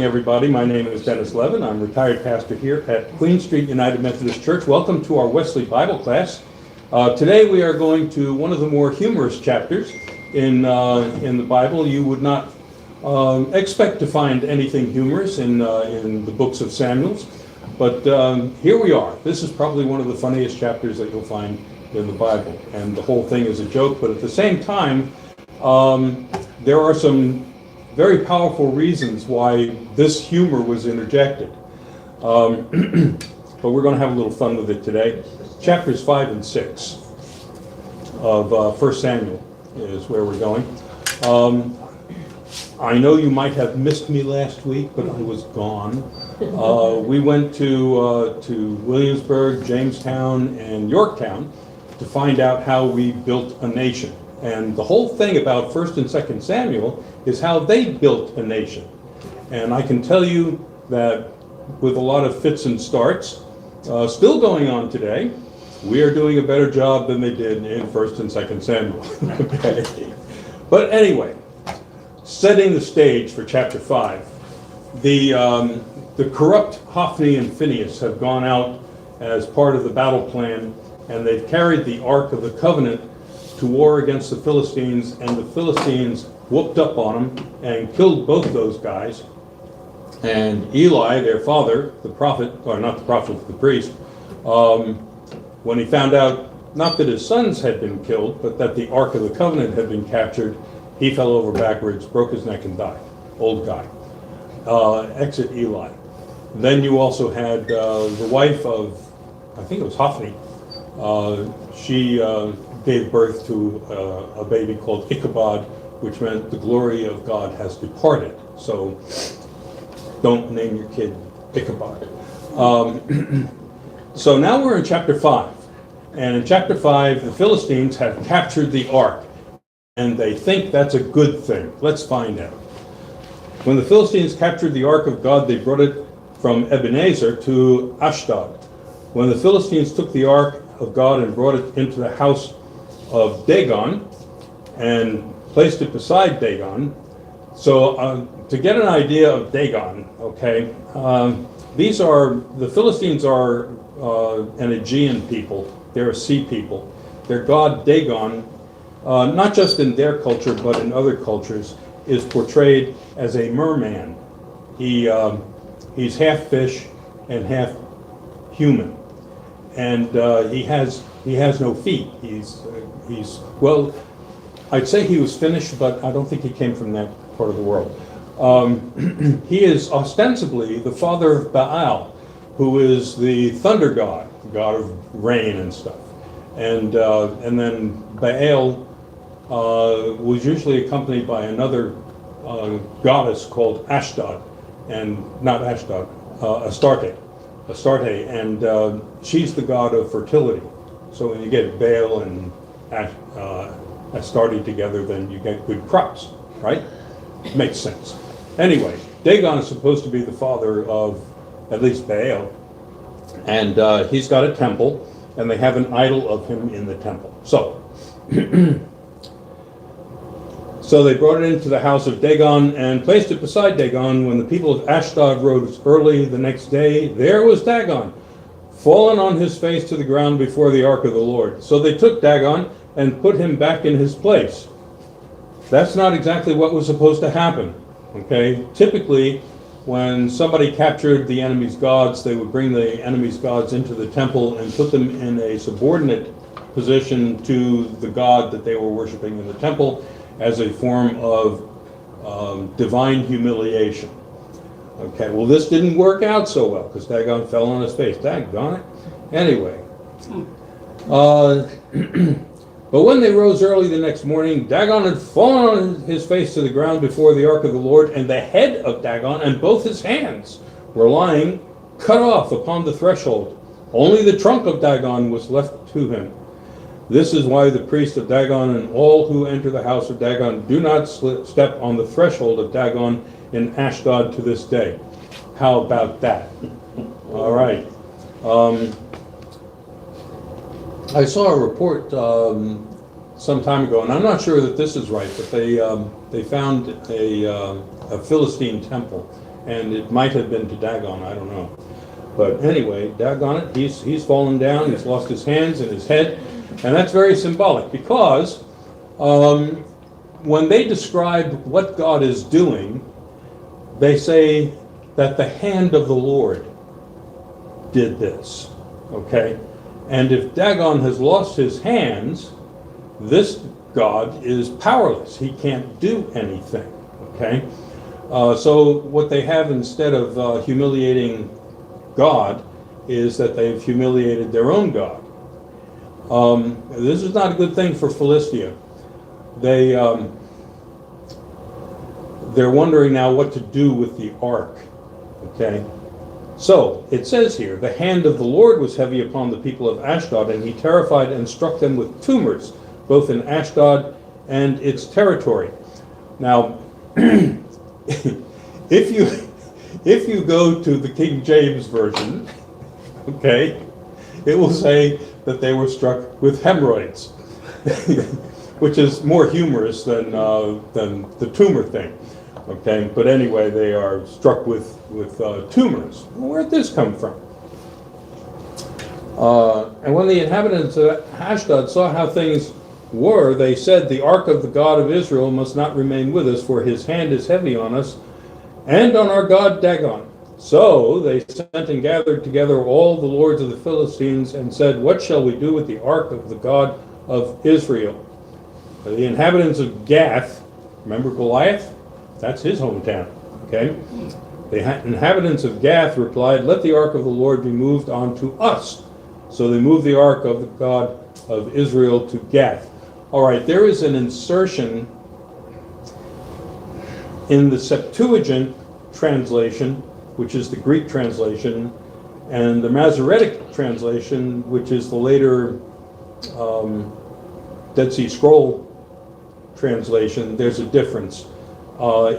Everybody, my name is Dennis Levin. I'm retired pastor here at Queen Street United Methodist Church. Welcome to our Wesley Bible class. Today we are going to one of the more humorous chapters in the Bible. You would not expect to find anything humorous in the books of Samuel, but here we are. This is probably one of the funniest chapters that you'll find in the Bible, and the whole thing is a joke, but at the same time, there are some very powerful reasons why this humor was interjected. But we're going to have a little fun with it today. Chapters 5 and 6 of 1 Samuel is where we're going. I know you might have missed me last week, but I was gone. We went to Williamsburg, Jamestown, and Yorktown to find out how we built a nation. And the whole thing about 1st and 2nd Samuel is how they built a nation. And I can tell you that with a lot of fits and starts, still going on today, we are doing a better job than they did in 1st and 2nd Samuel. Okay. But anyway, setting the stage for chapter 5, the corrupt Hophni and Phinehas have gone out as part of the battle plan, and they've carried the Ark of the Covenant to war against the Philistines, and the Philistines whooped up on them and killed both those guys. And Eli, their father, the prophet, or not the prophet, the priest, when he found out not that his sons had been killed, but that the Ark of the Covenant had been captured, he fell over backwards, broke his neck, and died. Old guy. Exit Eli. Then you also had the wife of, I think it was Hophni. She gave birth to a baby called Ichabod, which meant the glory of God has departed. So don't name your kid Ichabod. So now we're in chapter 5. And in chapter 5, the Philistines have captured the ark. And they think that's a good thing. Let's find out. When the Philistines captured the ark of God, they brought it from Ebenezer to Ashdod. When the Philistines took the ark of God and brought it into the house of Dagon and placed it beside Dagon. So to get an idea of Dagon, okay, the Philistines are an Aegean people. They're a sea people. Their god Dagon, not just in their culture but in other cultures, is portrayed as a merman. He's half fish and half human, and he has no feet. He's well, I'd say he was Finnish, but I don't think he came from that part of the world. He is ostensibly the father of Baal, who is the thunder god, the god of rain and stuff. And then Baal was usually accompanied by another goddess called Ashdod, and not Ashdod, Astarte, and she's the god of fertility. So when you get Baal and Astarte together, then you get good crops, right? Makes sense. Anyway, Dagon is supposed to be the father of at least Baal, and he's got a temple, and they have an idol of him in the temple. So, so they brought it into the house of Dagon and placed it beside Dagon. When the people of Ashdod rose early the next day, there was Dagon, fallen on his face to the ground before the ark of the Lord. So they took Dagon and put him back in his place. That's not exactly what was supposed to happen. Okay, typically when somebody captured the enemy's gods, they would bring the enemy's gods into the temple and put them in a subordinate position to the god that they were worshiping in the temple as a form of divine humiliation. Okay, well, this didn't work out so well because Dagon fell on his face. Daggone it. Anyway, but when they rose early the next morning, Dagon had fallen on his face to the ground before the ark of the Lord, and the head of Dagon and both his hands were lying cut off upon the threshold. Only the trunk of Dagon was left to him. This is why the priest of Dagon and all who enter the house of Dagon do not step on the threshold of Dagon in Ashdod to this day. How about that? All right. I saw a report some time ago, and I'm not sure that this is right, but they found a Philistine temple and it might have been to Dagon, I don't know. But anyway, Dagon it, he's fallen down, he's lost his hands and his head, and that's very symbolic because when they describe what God is doing, they say that the hand of the Lord did this, okay? And if Dagon has lost his hands, this God is powerless. He can't do anything, okay? So what they have instead of humiliating God is that they've humiliated their own God. This is not a good thing for Philistia. They're wondering now what to do with the ark, okay? So it says here, the hand of the Lord was heavy upon the people of Ashdod, and he terrified and struck them with tumors, both in Ashdod and its territory. Now, if you go to the King James Version, okay, it will say that they were struck with hemorrhoids, which is more humorous than the tumor thing. Okay, but anyway, they are struck with tumors. Well, where'd this come from? And when the inhabitants of Ashdod saw how things were, they said, the ark of the God of Israel must not remain with us, for his hand is heavy on us and on our God Dagon. So they sent and gathered together all the lords of the Philistines and said, what shall we do with the ark of the God of Israel? The inhabitants of Gath, remember Goliath? That's his hometown, okay? The inhabitants of Gath replied, let the ark of the Lord be moved on to us. So they moved the ark of the God of Israel to Gath. All right, there is an insertion in the Septuagint translation, which is the Greek translation, and the Masoretic translation, which is the later Dead Sea Scroll translation. There's a difference.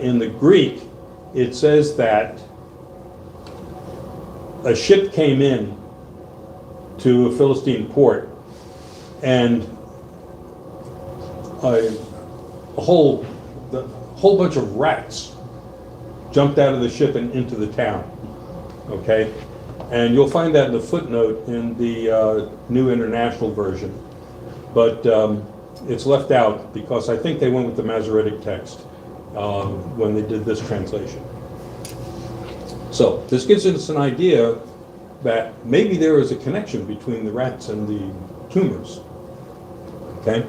In the Greek, it says that a ship came in to a Philistine port, and a whole bunch of rats jumped out of the ship and into the town. Okay, and you'll find that in the footnote in the New International Version, but it's left out because I think they went with the Masoretic text when they did this translation. So this gives us an idea that maybe there is a connection between the rats and the tumors. Okay.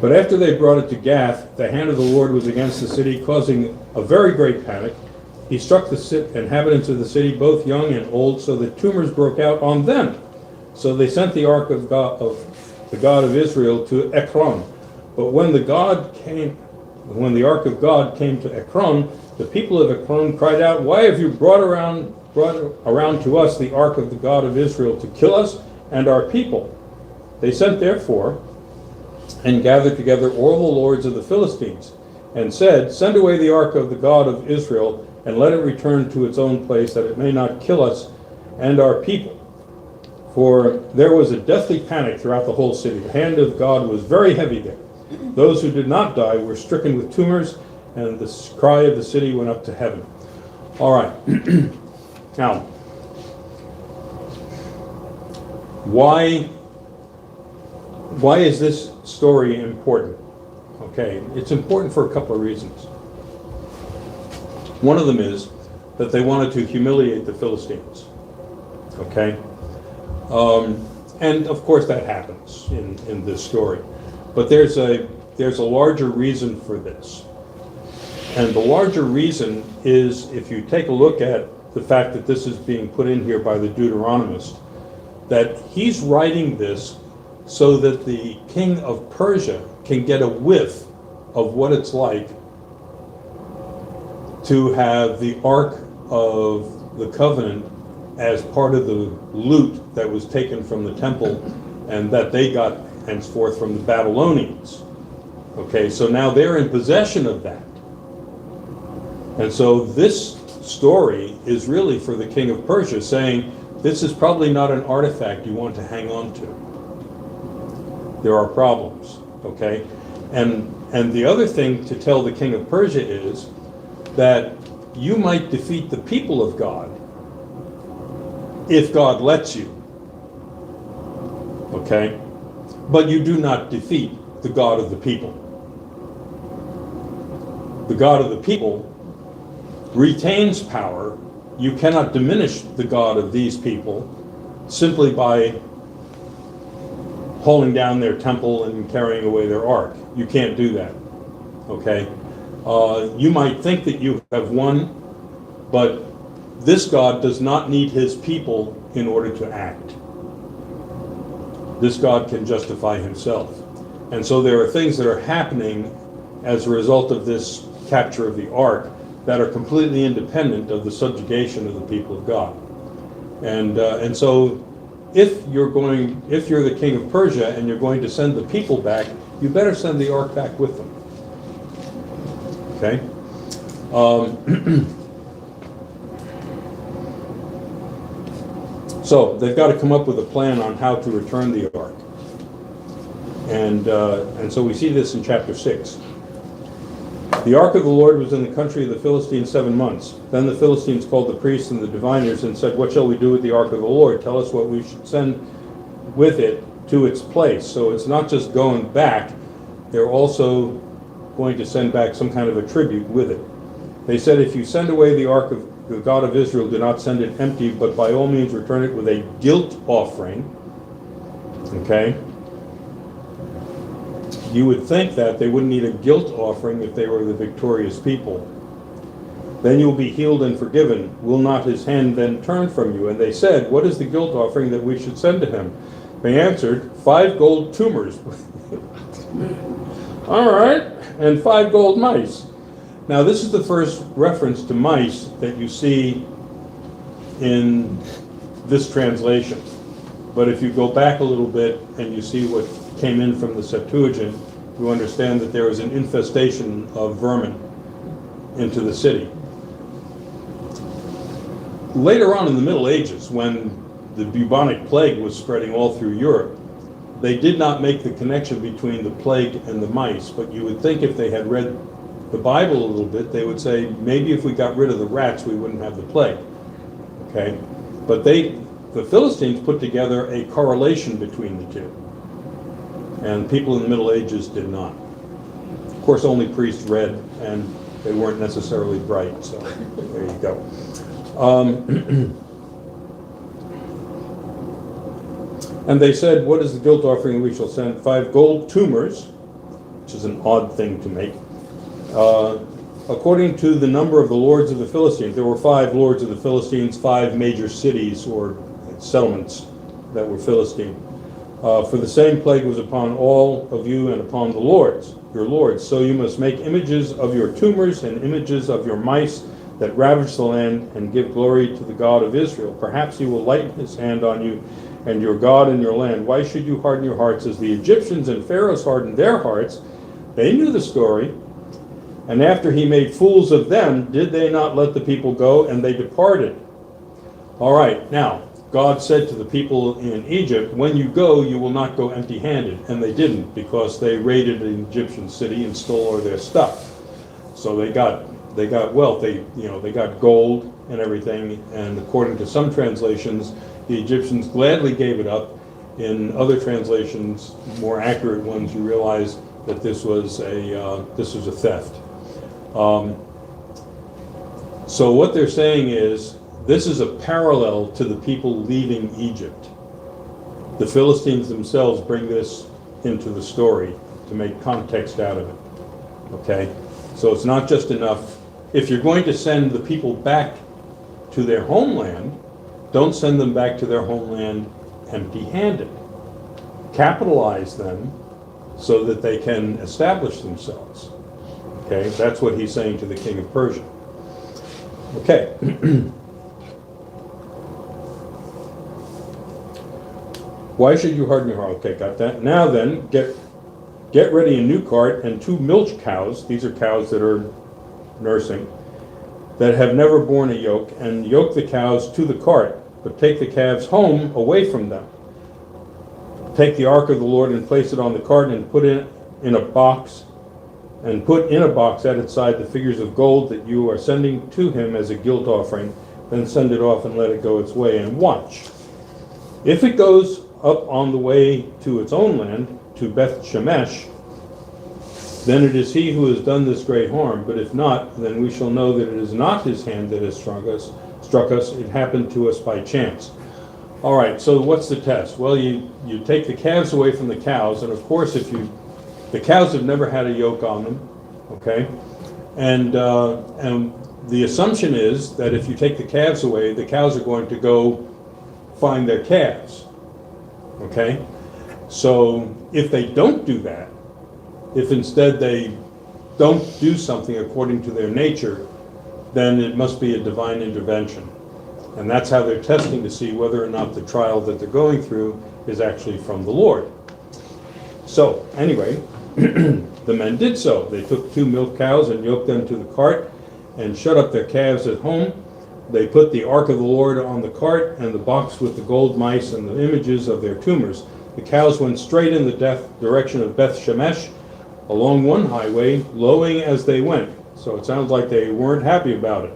But after they brought it to Gath, the hand of the Lord was against the city, causing a very great panic. He struck the inhabitants of the city, both young and old, so that tumors broke out on them. So they sent the ark of the God of Israel to Ekron. But when the ark of God came to Ekron, the people of Ekron cried out, why have you brought around to us the ark of the God of Israel to kill us and our people? They sent therefore and gathered together all the lords of the Philistines and said, send away the ark of the God of Israel and let it return to its own place, that it may not kill us and our people. For there was a deathly panic throughout the whole city. The hand of God was very heavy there. Those who did not die were stricken with tumors, and the cry of the city went up to heaven. All right. Now, why is this story important? Okay, it's important for a couple of reasons. One of them is that they wanted to humiliate the Philistines. Okay? And of course that happens in this story. But there's a larger reason for this. And the larger reason is, if you take a look at the fact that this is being put in here by the Deuteronomist, that he's writing this so that the king of Persia can get a whiff of what it's like to have the Ark of the Covenant as part of the loot that was taken from the temple and that they got henceforth from the Babylonians. Okay, so now they're in possession of that. And so this story is really for the king of Persia, saying, this is probably not an artifact you want to hang on to. There are problems, okay? And the other thing to tell the king of Persia is that you might defeat the people of God if God lets you. Okay? But you do not defeat the God of the people. The God of the people retains power. You cannot diminish the God of these people simply by hauling down their temple and carrying away their ark. You can't do that. Okay? You might think that you have won, but this God does not need his people in order to act. This God can justify himself. And so there are things that are happening as a result of this capture of the ark that are completely independent of the subjugation of the people of God. And so if you're the king of Persia and you're going to send the people back, you better send the ark back with them. Okay? So they've got to come up with a plan on how to return the ark. And so we see this in chapter 6. The ark of the Lord was in the country of the Philistines 7 months. Then the Philistines called the priests and the diviners and said, "What shall we do with the ark of the Lord? Tell us what we should send with it to its place." So it's not just going back, they're also going to send back some kind of a tribute with it. They said, "If you send away the ark of the God of Israel, do not send it empty, but by all means return it with a guilt offering." Okay? You would think that they wouldn't need a guilt offering if they were the victorious people. "Then you will be healed and forgiven. Will not his hand then turn from you?" And they said, "What is the guilt offering that we should send to him?" They answered, 5 gold tumors. All right, and 5 gold mice. Now this is the first reference to mice that you see in this translation. But if you go back a little bit and you see what came in from the Septuagint, you understand that there was an infestation of vermin into the city. Later on in the Middle Ages, when the bubonic plague was spreading all through Europe, they did not make the connection between the plague and the mice, but you would think if they had read the Bible a little bit, they would say, maybe if we got rid of the rats, we wouldn't have the plague. Okay? But the Philistines put together a correlation between the two. And people in the Middle Ages did not. Of course, only priests read, and they weren't necessarily bright, so there you go. And they said, "What is the guilt offering we shall send?" 5 gold tumors, which is an odd thing to make. According to the number of the lords of the Philistines, there were 5 lords of the Philistines, 5 major cities or settlements that were Philistine. "For the same plague was upon all of you and upon the lords, your lords. So you must make images of your tumors and images of your mice that ravage the land, and give glory to the God of Israel. Perhaps he will lighten his hand on you and your God in your land. Why should you harden your hearts as the Egyptians and Pharaohs hardened their hearts?" They knew the story. "And after he made fools of them, did they not let the people go, and they departed?" All right, now, God said to the people in Egypt, when you go, you will not go empty-handed. And they didn't, because they raided an Egyptian city and stole all their stuff. So they got wealth. They got gold and everything. And according to some translations, the Egyptians gladly gave it up. In other translations, more accurate ones, you realize that this was a theft. So what they're saying is, this is a parallel to the people leaving Egypt. The Philistines themselves bring this into the story to make context out of it. Okay? So it's not just enough. If you're going to send the people back to their homeland, don't send them back to their homeland empty-handed. Capitalize them so that they can establish themselves. Okay? That's what he's saying to the king of Persia. Okay. Why should you harden your heart? Okay, got that. Now then, get ready a new cart and 2 milch cows. These are cows that are nursing, that have never borne a yoke, and yoke the cows to the cart, but take the calves home away from them. Take the ark of the Lord and place it on the cart, and put in a box, and put in a box at its side the figures of gold that you are sending to him as a guilt offering. Then send it off and let it go its way, and watch. If it goes up on the way to its own land, to Beth Shemesh, then it is he who has done this great harm. But if not, then we shall know that it is not his hand that has struck us. It happened to us by chance. All right, so what's the test? Well, you take the calves away from the cows, and of course, the cows have never had a yoke on them, okay? And the assumption is that if you take the calves away, the cows are going to go find their calves, okay? So if they don't do that, if instead they don't do something according to their nature, then it must be a divine intervention. And that's how they're testing to see whether or not the trial that they're going through is actually from the Lord. So anyway, the men did so. They took 2 milk cows and yoked them to the cart and shut up their calves at home. They put the ark of the Lord on the cart and the box with the gold mice and the images of their tumors. The cows went straight in the direction of Beth Shemesh along one highway, lowing as they went. So it sounds like they weren't happy about it.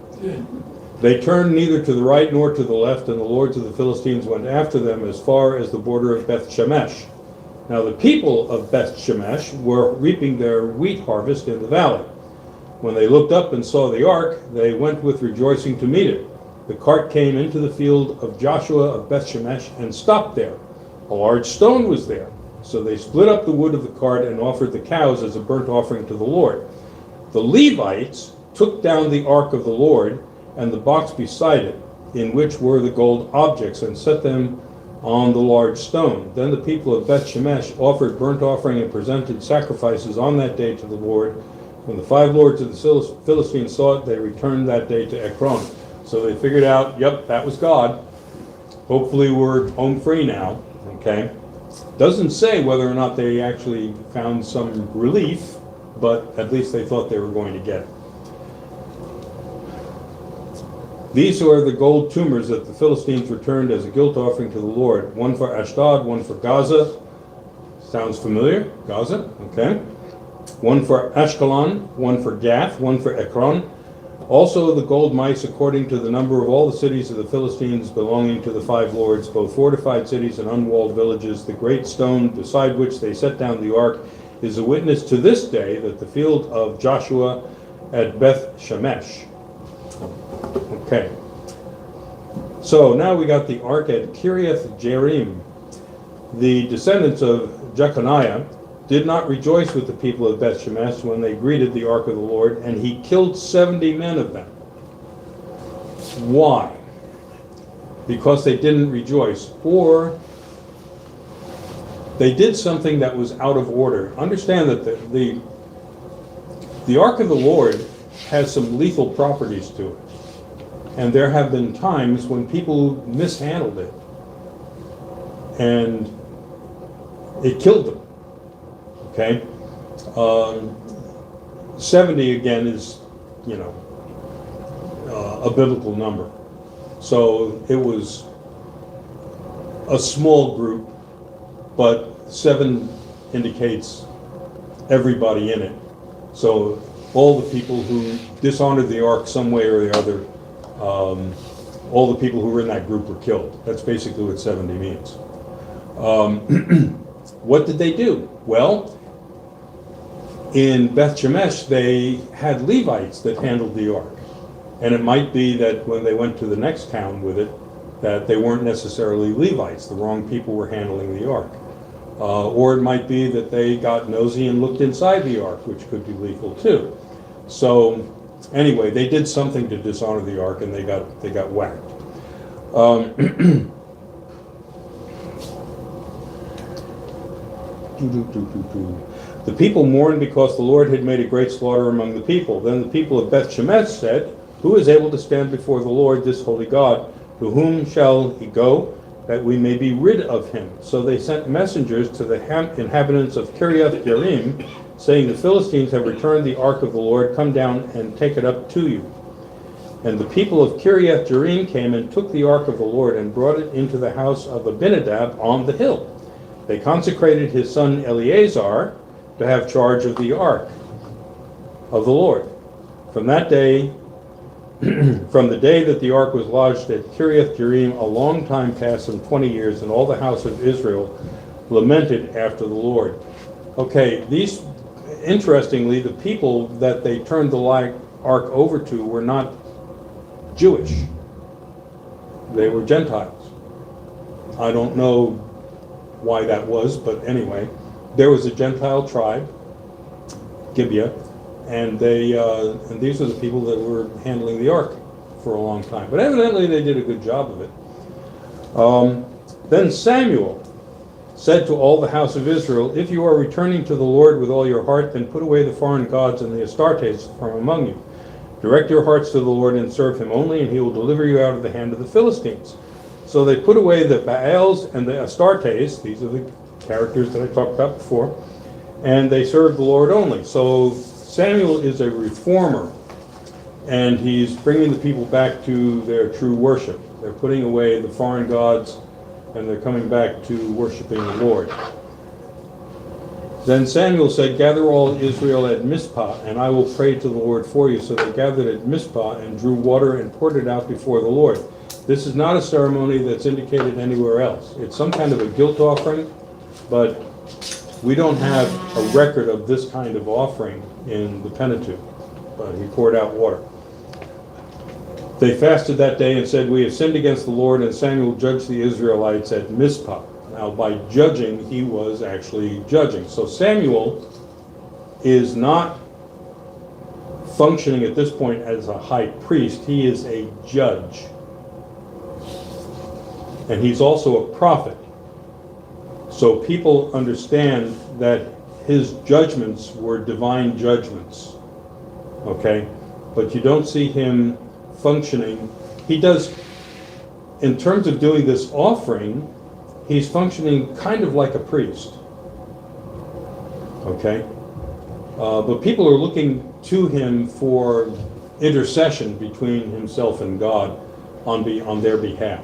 They turned neither to the right nor to the left, and the lords of the Philistines went after them as far as the border of Beth Shemesh. Now the people of Beth Shemesh were reaping their wheat harvest in the valley. When they looked up and saw the ark, they went with rejoicing to meet it. The cart came into the field of Joshua of Beth Shemesh and stopped there. A large stone was there. So they split up the wood of the cart and offered the cows as a burnt offering to the Lord. The Levites took down the ark of the Lord and the box beside it, in which were the gold objects, and set them on the large stone. Then the people of Beth Shemesh offered burnt offering and presented sacrifices on that day to the Lord. When the 5 lords of the Philistines saw it, they returned that day to Ekron. So they figured out, yep, that was God. Hopefully we're home free now, okay? Doesn't say whether or not they actually found some relief, but at least they thought they were going to get it. These are the gold tumors that the Philistines returned as a guilt offering to the Lord. One for Ashdod, one for Gaza. Sounds familiar? Gaza, okay. One for Ashkelon, one for Gath, one for Ekron. Also the gold mice according to the number of all the cities of the Philistines belonging to the 5 lords, both fortified cities and unwalled villages. The great stone beside which they set down the ark is a witness to this day that the field of Joshua at Beth Shemesh. Okay. So now we got the ark at Kiriath Jearim. The descendants of Jeconiah did not rejoice with the people of Beth Shemesh when they greeted the ark of the Lord, and he killed 70 men of them. Why? Because they didn't rejoice, or they did something that was out of order. Understand that the ark of the Lord has some lethal properties to it, and there have been times when people mishandled it, and it killed them. Okay, 70 again is, a biblical number. So it was a small group, but 7 indicates everybody in it. So all the people who dishonored the ark some way or the other, all the people who were in that group were killed. That's basically what 70 means. What did they do? Well, in Beth Shemesh, they had Levites that handled the ark. And it might be that when they went to the next town with it, that they weren't necessarily Levites. The wrong people were handling the ark. Or it might be that they got nosy and looked inside the ark, which could be lethal too. So anyway, they did something to dishonor the ark, and they got whacked. The people mourned because the Lord had made a great slaughter among the people. Then the people of Beth Shemesh said, "Who is able to stand before the Lord, this holy God? To whom shall he go, that we may be rid of him?" So they sent messengers to the inhabitants of Kiriath Jearim, saying, "The Philistines have returned the ark of the Lord. Come down and take it up to you." And the people of Kiriath Jearim came and took the ark of the Lord and brought it into the house of Abinadab on the hill. They consecrated his son Eleazar to have charge of the ark of the Lord. From that day, from the day that the ark was lodged at Kiriath Jearim, a long time passed, some 20 years, and all the house of Israel lamented after the Lord. Okay, interestingly, the people that they turned the ark over to were not Jewish. They were Gentiles. I don't know why that was, but anyway, there was a Gentile tribe, Gibeah, and these are the people that were handling the ark for a long time. But evidently they did a good job of it. Then Samuel said to all the house of Israel, if you are returning to the Lord with all your heart, then put away the foreign gods and the Astartes from among you. Direct your hearts to the Lord and serve him only, and he will deliver you out of the hand of the Philistines. So they put away the Baals and the Astartes, these are the characters that I talked about before, and they served the Lord only. So Samuel is a reformer, and he's bringing the people back to their true worship. They're putting away the foreign gods, and they're coming back to worshiping the Lord. Then Samuel said, gather all Israel at Mizpah, and I will pray to the Lord for you. So they gathered at Mizpah and drew water and poured it out before the Lord. This is not a ceremony that's indicated anywhere else. It's some kind of a guilt offering, but we don't have a record of this kind of offering in the Pentateuch. But he poured out water. They fasted that day and said, we have sinned against the Lord, and Samuel judged the Israelites at Mizpah. Now, by judging, he was actually judging. So Samuel is not functioning at this point as a high priest. He is a judge. And he's also a prophet. So people understand that his judgments were divine judgments. Okay? But you don't see him functioning. He does, in terms of doing this offering, he's functioning kind of like a priest. Okay? But people are looking to him for intercession between himself and God on their behalf.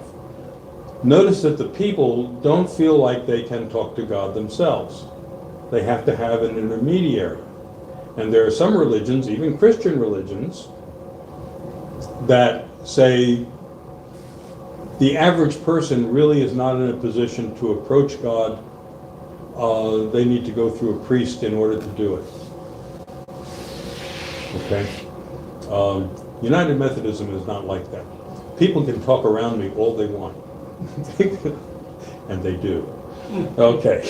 Notice that the people don't feel like they can talk to God themselves. They have to have an intermediary. And there are some religions, even Christian religions, that say the average person really is not in a position to approach God. They need to go through a priest in order to do it. Okay? United Methodism is not like that. People can talk around me all they want. And they do. Okay.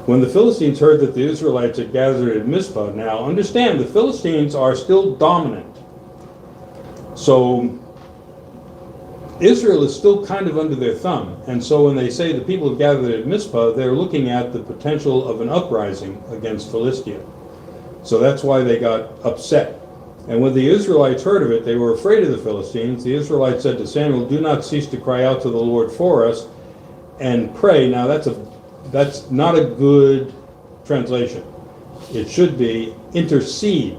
When the Philistines heard that the Israelites had gathered at Mizpah, now understand the Philistines are still dominant. So Israel is still kind of under their thumb. And so when they say the people have gathered at Mizpah, they're looking at the potential of an uprising against Philistia. So that's why they got upset. And when the Israelites heard of it, they were afraid of the Philistines. The Israelites said to Samuel, do not cease to cry out to the Lord for us and pray. Now that's not a good translation. It should be intercede.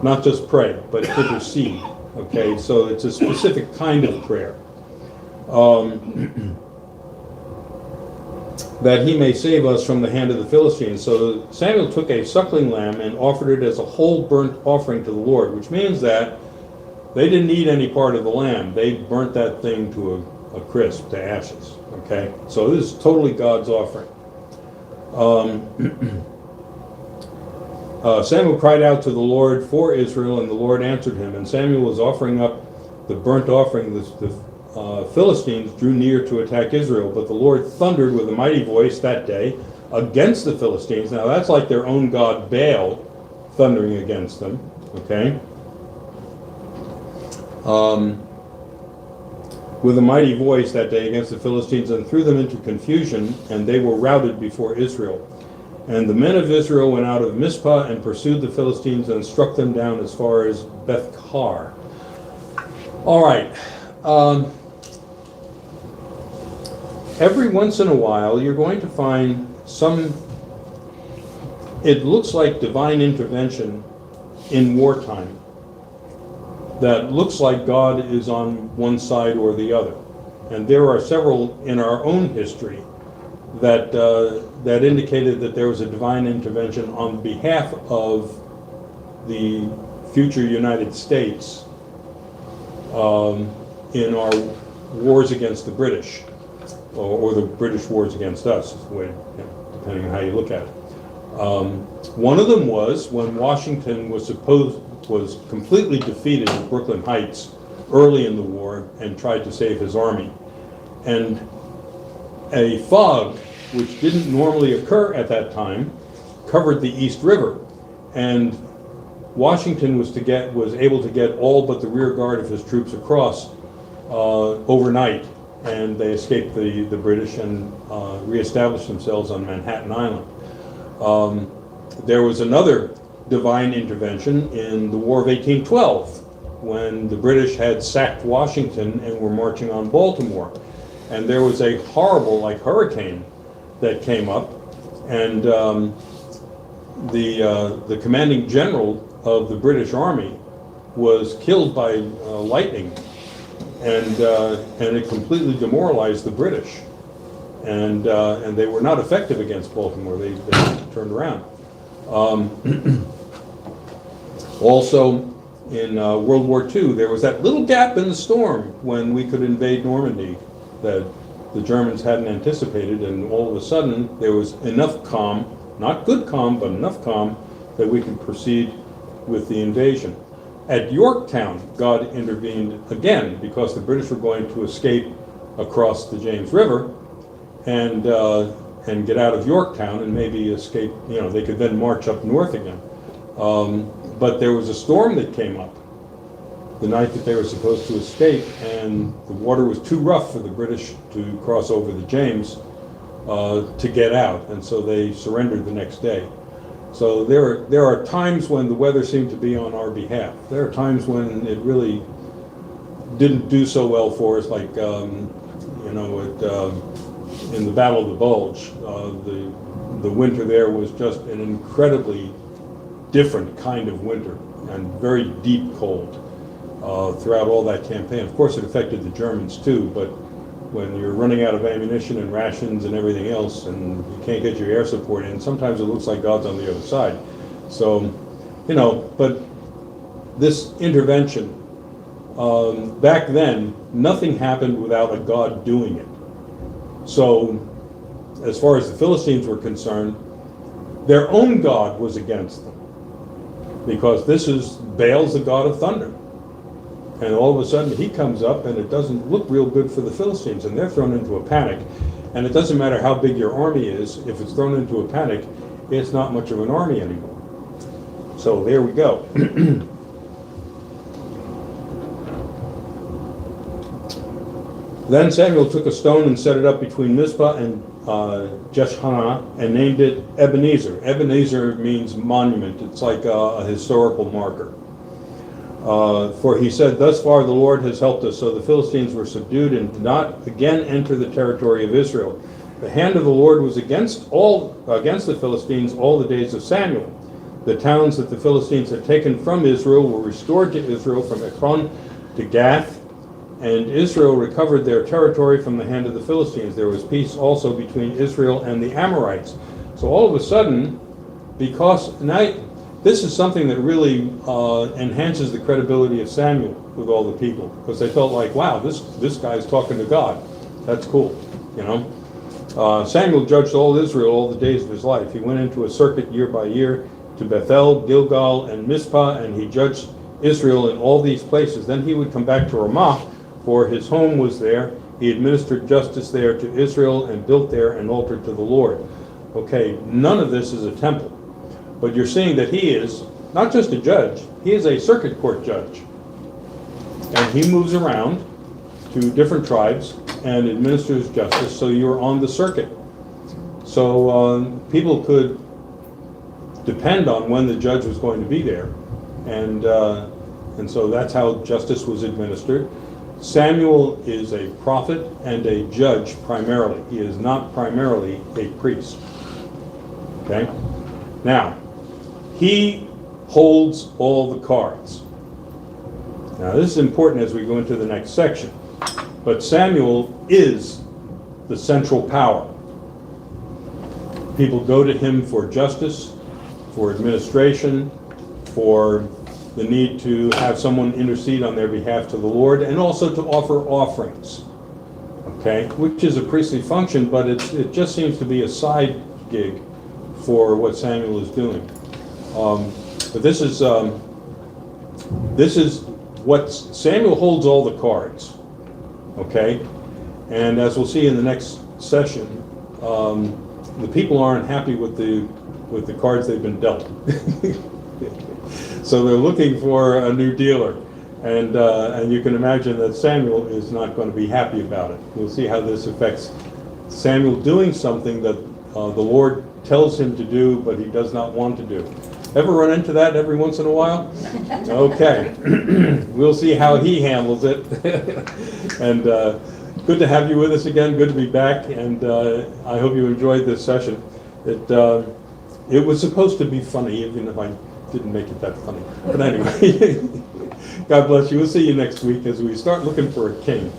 Not just pray, but intercede. Okay, so it's a specific kind of prayer. That he may save us from the hand of the Philistines. So Samuel took a suckling lamb and offered it as a whole burnt offering to the Lord, which means that they didn't eat any part of the lamb. They burnt that thing to a crisp, to ashes. Okay, so this is totally God's offering. Samuel cried out to the Lord for Israel, and the Lord answered him. And Samuel was offering up the burnt offering. The Philistines drew near to attack Israel, but the Lord thundered with a mighty voice that day against the Philistines. Now that's like their own god Baal thundering against them. Okay. With a mighty voice that day against the Philistines, and threw them into confusion, and they were routed before Israel. And the men of Israel went out of Mizpah and pursued the Philistines and struck them down as far as Beth-Kar. All right. Every once in a while, you're going to find it looks like divine intervention in wartime that looks like God is on one side or the other. And there are several in our own history that indicated that there was a divine intervention on behalf of the future United States in our wars against the British, or the British wars against us, is the way, depending on how you look at it. One of them was when Washington was completely defeated at Brooklyn Heights early in the war and tried to save his army. And a fog, which didn't normally occur at that time, covered the East River. And Washington was able to get all but the rear guard of his troops across overnight, and they escaped the British and reestablished themselves on Manhattan Island. There was another divine intervention in the War of 1812, when the British had sacked Washington and were marching on Baltimore. And there was a horrible, hurricane that came up, and the commanding general of the British Army was killed by lightning, and it completely demoralized the British, and they were not effective against Baltimore. They turned around. Also, in World War II, there was that little gap in the storm when we could invade Normandy that the Germans hadn't anticipated, and all of a sudden there was enough calm, not good calm, but enough calm that we could proceed with the invasion. At Yorktown, God intervened again because the British were going to escape across the James River and get out of Yorktown and maybe escape, they could then march up north again. But there was a storm that came up the night that they were supposed to escape, and the water was too rough for the British to cross over the James to get out, and so they surrendered the next day. So there are times when the weather seemed to be on our behalf. There are times when it really didn't do so well for us, like in the Battle of the Bulge. The winter there was just an incredibly different kind of winter and very deep cold throughout all that campaign. Of course, it affected the Germans too, but when you're running out of ammunition and rations and everything else, and you can't get your air support in, sometimes it looks like God's on the other side. So, but this intervention, back then, nothing happened without a God doing it. So, as far as the Philistines were concerned, their own God was against them, because this is Baal's the god of thunder. And all of a sudden he comes up and it doesn't look real good for the Philistines, and they're thrown into a panic. And it doesn't matter how big your army is, if it's thrown into a panic, it's not much of an army anymore. So there we go. Then Samuel took a stone and set it up between Mizpah and Jeshhanah and named it Ebenezer. Ebenezer means monument. It's like a historical marker. For he said, "Thus far the Lord has helped us." So the Philistines were subdued and did not again enter the territory of Israel. The hand of the Lord was against the Philistines all the days of Samuel. The towns that the Philistines had taken from Israel were restored to Israel, from Ekron to Gath, and Israel recovered their territory from the hand of the Philistines. There was peace also between Israel and the Amorites. So all of a sudden, because now this is something that really enhances the credibility of Samuel with all the people, because they felt like, wow, this guy's talking to God. That's cool, Samuel judged all Israel all the days of his life. He went into a circuit year by year to Bethel, Gilgal, and Mizpah, and he judged Israel in all these places. Then he would come back to Ramah, for his home was there. He administered justice there to Israel and built there an altar to the Lord. Okay, none of this is a temple. But you're seeing that he is not just a judge, he is a circuit court judge. And he moves around to different tribes and administers justice, so you're on the circuit. So people could depend on when the judge was going to be there. And so that's how justice was administered. Samuel is a prophet and a judge primarily. He is not primarily a priest. Okay? Now, he holds all the cards. Now, this is important as we go into the next section. But Samuel is the central power. People go to him for justice, for administration, for the need to have someone intercede on their behalf to the Lord, and also to offer offerings, okay? Which is a priestly function, but it just seems to be a side gig for what Samuel is doing. But this is what Samuel holds all the cards, okay? And as we'll see in the next session, the people aren't happy with the cards they've been dealt. So they're looking for a new dealer, and you can imagine that Samuel is not going to be happy about it. We'll see how this affects Samuel doing something that the Lord tells him to do, but he does not want to do. Ever run into that every once in a while? Okay. We'll see how he handles it. And good to have you with us again. Good to be back, and I hope you enjoyed this session. It was supposed to be funny, even if I didn't make it that funny. But anyway, God bless you. We'll see you next week as we start looking for a king.